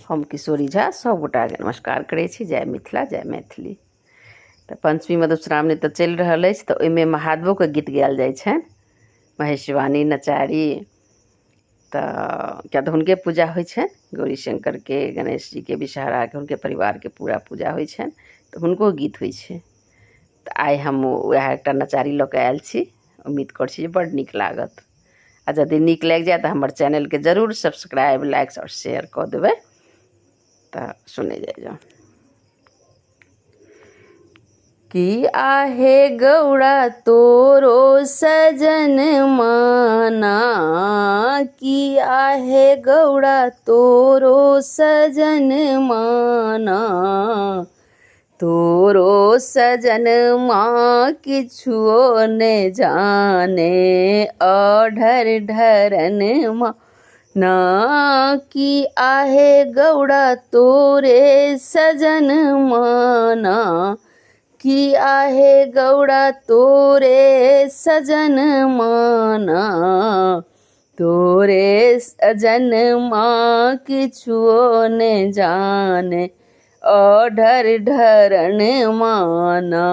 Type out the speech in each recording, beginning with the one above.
हम किशोरी झा सब गोटा के नमस्कार करै छी। जय मिथिला जय मैथिली। तो पंचमी मधुश्रावणी तो चल रहा है, तो ओहिमे महादेवों के गीत गायल जाइ छनि, महेशवाणी नचारी। तो क्या तो हुनके पूजा होइ छनि, गौरी शंकर के, गणेश जी के, विषहारा के, हुनके परिवार के पूरा पूजा होइ छनि, तो हुनको गीत होइ छै। तो आइ हम वएह एकटा नचारी लऽ के आयल छी। उम्मीद कर छी बड़ नीक लागत। आ यदि नीक लागि जाए तो हमर चैनल के जरूर सब्सक्राइब, लाइक और शेयर कऽ देबै। तो सुने जाइए। कि आहे गौड़ा तोरो सजन माना, कि आहे गौड़ा तोरो सजन माना, तोरो सजन माँ किछुओ ने जाने, अढर ढरन माँ ना, कि आहे गौड़ा तोरे सजन माना, कि आहे गौड़ा तोरे सजन माना, तोरे सजन माँ किछुओ ने जाने, अढर ढरन माना,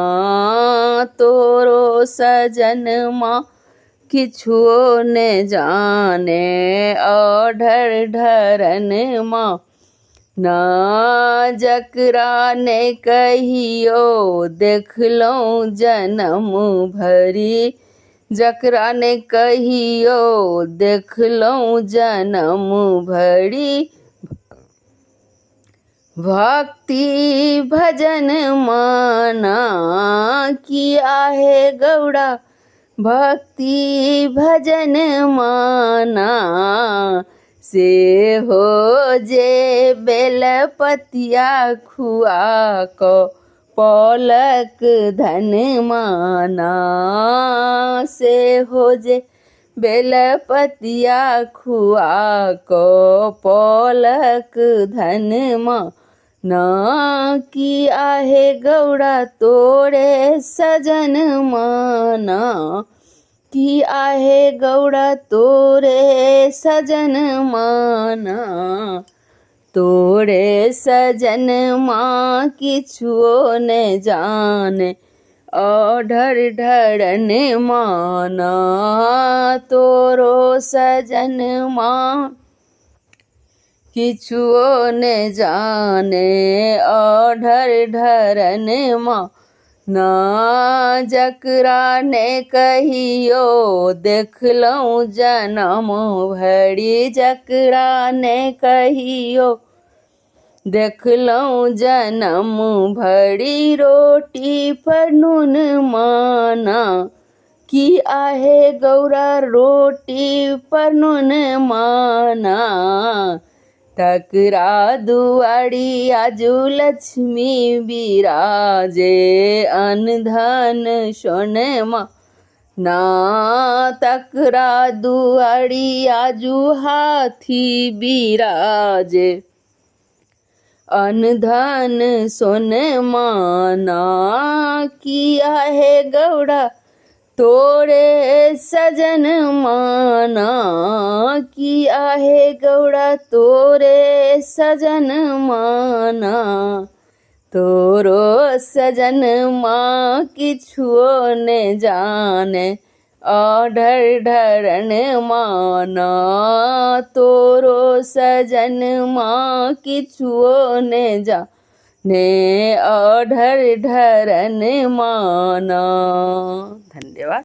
तोरो सजन माँ किछुओ ने जाने, अढर ढरन माँ ना, जकरा ने कहियो देखलहुँ जनम भरी, जकरा ने कहियो देखलहुँ जनम भरी, भक्ति भजन माना, कि आहे गौड़ा भक्ति भजन माना, से हो जे बेलपतिया खुआ को पलक धन माना, से हो जे बेलपतिया खुआ को पलक धन माना, कि आहे गौड़ा तोरे सजन माना, कि आहे गौड़ा तोरे सजन माना, तोरे सजन माँ किछुओ ने जाने, अढर ढरन माना, तोरो सजन माँ किछुओ ने जाने, अढर ढरन माँ ना, जकरा ने कहियो देखलहुँ जनम भरी, जकरा ने कहियो देखलहुँ जनम भरी, रोटी पर नून माना, कि आहे गौड़ा रोटी पर नून माना, तकरा दुआरी आजू लक्ष्मी बिराजे, अन्न धन सोनमा ना, तकरा दुआरी आजू हाथी बिराजे, अन्न धन सोनमा ना, कि आहे गौड़ा तोरे सजन माना, कि आहे गौड़ा तोरे सजन माना, तोरो सजन माँ किछुओ ने जाने, अढर ढरन माना, तोरो सजन माँ किछुओ ने जाने, अढर ढरन माना। धन्यवाद।